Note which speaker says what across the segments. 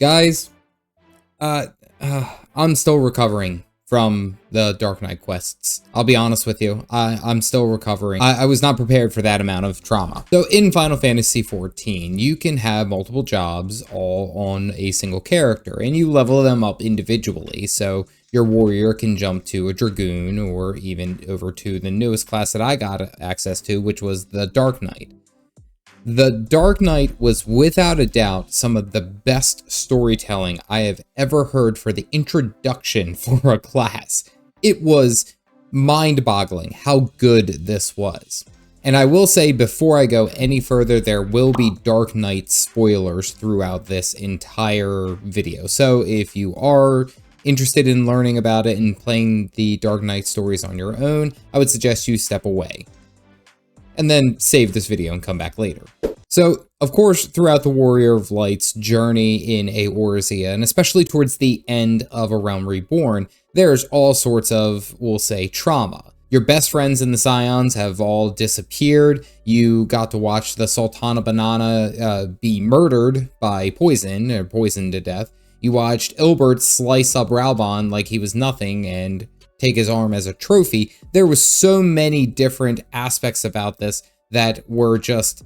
Speaker 1: Guys, I'm still recovering from the Dark Knight quests. I'll be honest with you, I'm still recovering. I was not prepared for that amount of trauma. So in Final Fantasy XIV, you can have multiple jobs all on a single character, and you level them up individually. So your warrior can jump to a dragoon, or even over to the newest class that I got access to, which was the Dark Knight. The Dark Knight was without a doubt some of the best storytelling I have ever heard for the introduction for a class. It was mind-boggling how good this was. And I will say, before I go any further, there will be Dark Knight spoilers throughout this entire video. So if you are interested in learning about it and playing the Dark Knight stories on your own, I would suggest you step away and then save this video and come back later. So, of course, throughout the Warrior of Light's journey in Eorzea, and especially towards the end of A Realm Reborn, there's all sorts of, we'll say, trauma. Your best friends in the Scions have all disappeared. You got to watch the Sultana Banana be murdered by poison, or poisoned to death. You watched Ilbert slice up Ralbon like he was nothing and take his arm as a trophy. There was so many different aspects about this that were just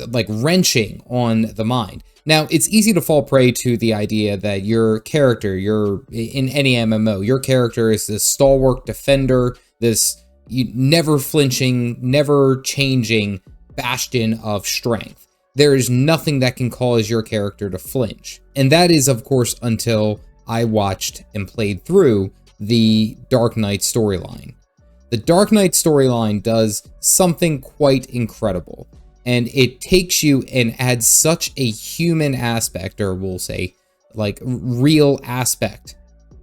Speaker 1: like wrenching on the mind. Now, it's easy to fall prey to the idea that your character, in any MMO, your character is this stalwart defender, this never flinching, never changing bastion of strength. There is nothing that can cause your character to flinch. And that is, of course, until I watched and played through the Dark Knight storyline. The Dark Knight storyline does something quite incredible, and it takes you and adds such a human aspect, or we'll say like real aspect,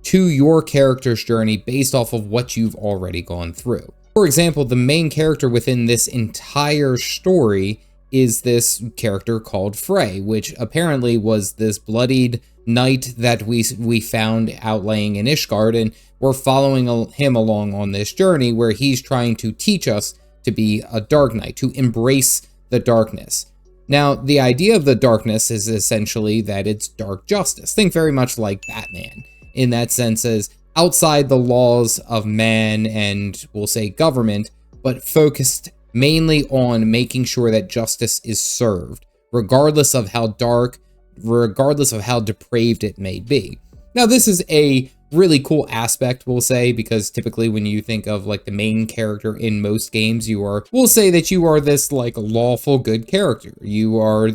Speaker 1: to your character's journey based off of what you've already gone through. For example, the main character within this entire story is this character called Frey, which apparently was this bloodied knight that we found outlaying in Ishgard, and we're following him along on this journey where he's trying to teach us to be a Dark Knight, to embrace the darkness. Now, the idea of the darkness is essentially that it's dark justice. Think very much like Batman, in that sense, as outside the laws of man and, we'll say, government, but focused mainly on making sure that justice is served, regardless of how dark, regardless of how depraved it may be. Now, this is a really cool aspect, we'll say, because typically when you think of like the main character in most games, we'll say that you are this like lawful good character. You are,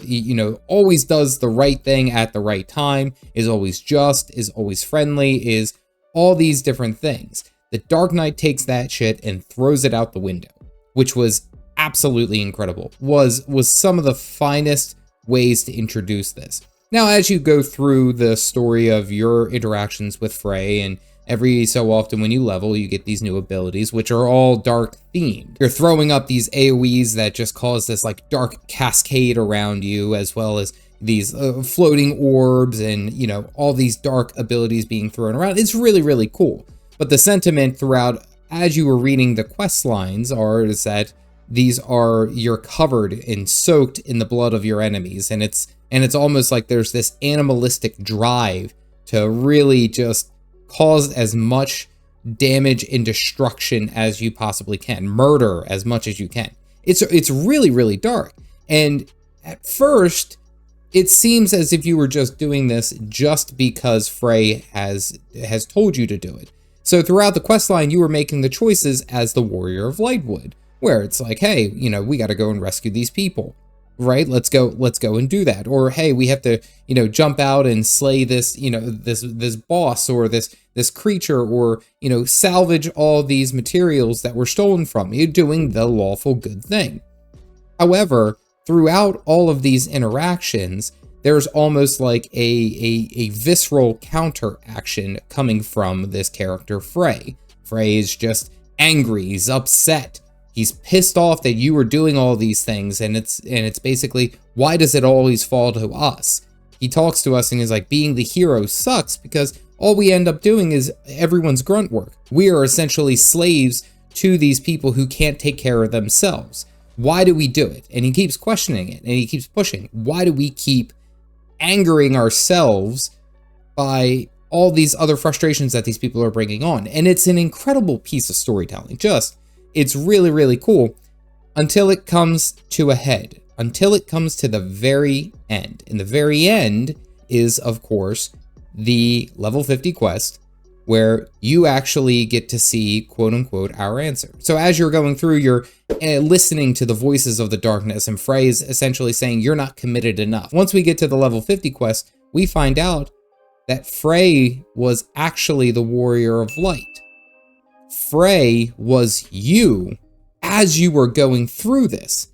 Speaker 1: always does the right thing at the right time, is always just, is always friendly, is all these different things. The Dark Knight takes that shit and throws it out the window, which was absolutely incredible. Was some of the finest ways to introduce this. Now, as you go through the story of your interactions with Frey, and every so often when you level, you get these new abilities, which are all dark themed. You're throwing up these AoEs that just cause this like dark cascade around you, as well as these floating orbs and, all these dark abilities being thrown around. It's really, really cool. But the sentiment throughout, as you were reading the quest lines, is that you're covered and soaked in the blood of your enemies, and it's almost like there's this animalistic drive to really just cause as much damage and destruction as you possibly can, murder as much as you can. It's really, really dark, and at first it seems as if you were just doing this just because Frey has told you to do it. So throughout the questline, you were making the choices as the Warrior of Light would, where it's like, hey, we got to go and rescue these people, right? Let's go and do that. Or, hey, we have to, jump out and slay this, this boss or this creature, or, salvage all these materials that were stolen from you, doing the lawful good thing. However, throughout all of these interactions, there's almost like a visceral counteraction coming from this character, Frey. Frey is just angry, he's upset, he's pissed off that you were doing all these things, and it's basically, why does it always fall to us? He talks to us and he's like, being the hero sucks because all we end up doing is everyone's grunt work. We are essentially slaves to these people who can't take care of themselves. Why do we do it? And he keeps questioning it, and he keeps pushing. Why do we keep angering ourselves by all these other frustrations that these people are bringing on. And it's an incredible piece of storytelling. It's really, really cool until it comes to a head, until it comes to the very end. And the very end is, of course, the level 50 quest, where you actually get to see, quote unquote, our answer. So as you're going through, you're listening to the voices of the darkness, and Frey is essentially saying, you're not committed enough. Once we get to the level 50 quest, we find out that Frey was actually the warrior of light. Frey was you as you were going through this.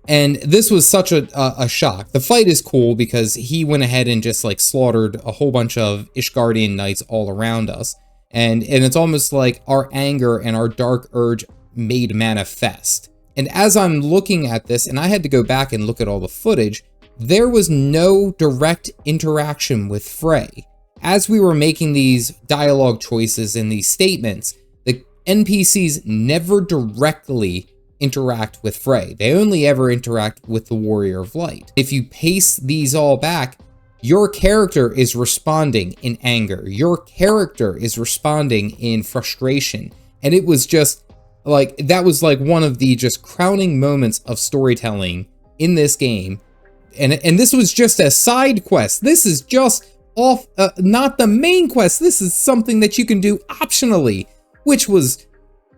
Speaker 1: And this was such a shock. The fight is cool because he went ahead and just like slaughtered a whole bunch of Ishgardian knights all around us. And it's almost like our anger and our dark urge made manifest. And as I'm looking at this, and I had to go back and look at all the footage, there was no direct interaction with Frey. As we were making these dialogue choices and these statements, the NPCs never directly interact with Frey. They only ever interact with the Warrior of Light. If you pace these all back, your character is responding in anger. Your character is responding in frustration. And it was just like, that was like one of the just crowning moments of storytelling in this game. And this was just a side quest. This is just off, not the main quest. This is something that you can do optionally, which was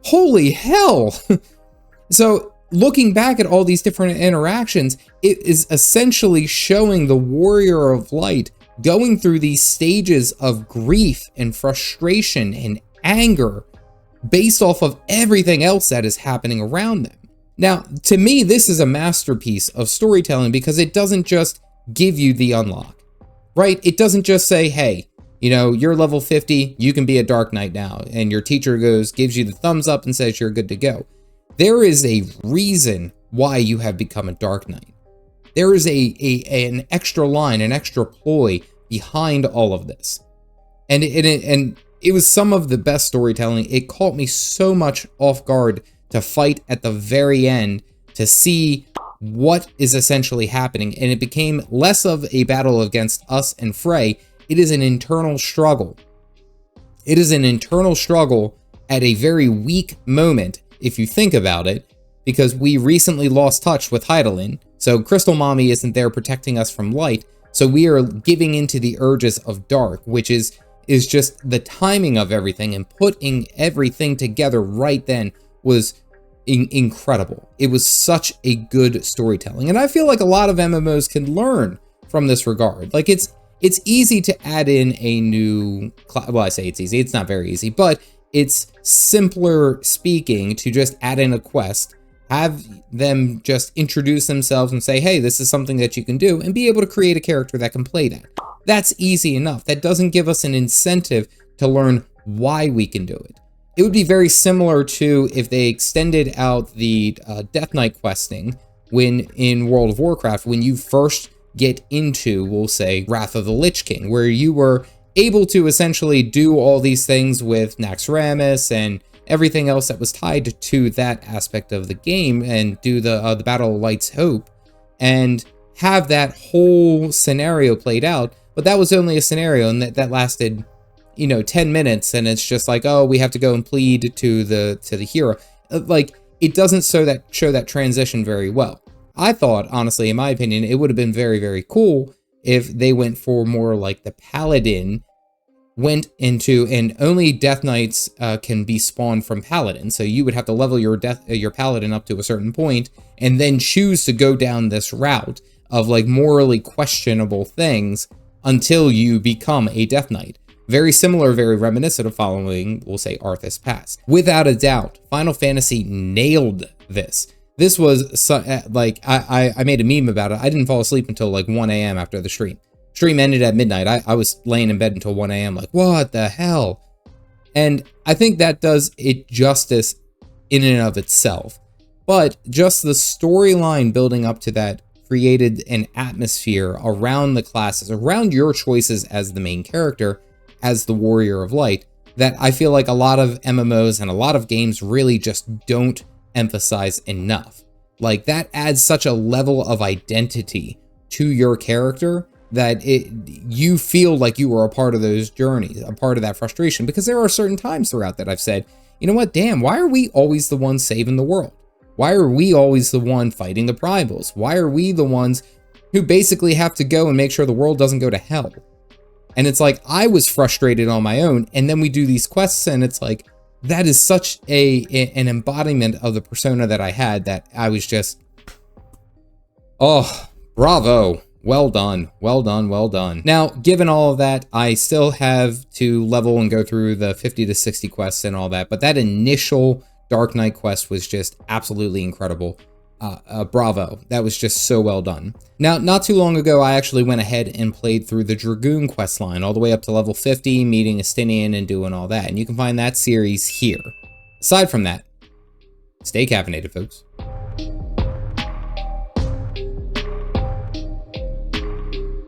Speaker 1: holy hell. So looking back at all these different interactions, it is essentially showing the Warrior of Light going through these stages of grief and frustration and anger based off of everything else that is happening around them. Now, to me, this is a masterpiece of storytelling because it doesn't just give you the unlock, right? It doesn't just say, hey, you know, you're level 50, you can be a Dark Knight now. And your teacher gives you the thumbs up and says you're good to go. There is a reason why you have become a Dark Knight. There is an extra line, an extra ploy behind all of this. And it was some of the best storytelling. It caught me so much off guard to fight at the very end to see what is essentially happening. And it became less of a battle against us and Frey. It is an internal struggle. It is an internal struggle at a very weak moment, if you think about it, because we recently lost touch with Hydaelyn. So Crystal Mommy isn't there protecting us from light. So we are giving into the urges of dark, which is just the timing of everything, and putting everything together right then was incredible. It was such a good storytelling. And I feel like a lot of MMOs can learn from this regard. Like it's easy to add in a new well, I say it's easy, it's not very easy, but it's simpler speaking to just add in a quest, have them just introduce themselves and say, hey, this is something that you can do, and be able to create a character that can play that. That's easy enough. That doesn't give us an incentive to learn why we can do it. It would be very similar to if they extended out the Death Knight questing when in World of Warcraft, when you first get into, we'll say, Wrath of the Lich King, where you were able to essentially do all these things with Naxxramas and everything else that was tied to that aspect of the game, and do the Battle of Light's Hope, and have that whole scenario played out. But that was only a scenario, and that lasted, you know, 10 minutes, and it's just like, oh, we have to go and plead to the hero. Like, it doesn't show that transition very well. I thought, honestly, in my opinion, it would have been very, very cool if they went for more like the Paladin went into, and only Death Knights can be spawned from Paladin. So you would have to level your Paladin up to a certain point, and then choose to go down this route of like morally questionable things until you become a Death Knight. Very similar, very reminiscent of following, we'll say, Arthas Pass. Without a doubt, Final Fantasy nailed this. This was like, I made a meme about it. I didn't fall asleep until like 1 a.m. after the stream. Stream ended at midnight. I was laying in bed until 1 a.m. like, what the hell? And I think that does it justice in and of itself. But just the storyline building up to that created an atmosphere around the classes, around your choices as the main character, as the Warrior of Light, that I feel like a lot of MMOs and a lot of games really just don't emphasize enough. Like, that adds such a level of identity to your character you feel like you were a part of those journeys, a part of that frustration, because there are certain times throughout that I've said, you know what, damn, why are we always the ones saving the world? Why are we always the one fighting the primals? Why are we the ones who basically have to go and make sure the world doesn't go to hell? And it's like, I was frustrated on my own, and then we do these quests, and it's like, that is such an embodiment of the persona that I had, that I was just, oh, bravo. Well done, well done, well done. Now, given all of that, I still have to level and go through the 50 to 60 quests and all that, but that initial Dark Knight quest was just absolutely incredible. Bravo, that was just so well done. Now, not too long ago, I actually went ahead and played through the Dragoon questline all the way up to level 50, meeting Estinian and doing all that, and you can find that series here. Aside from that, stay caffeinated, folks.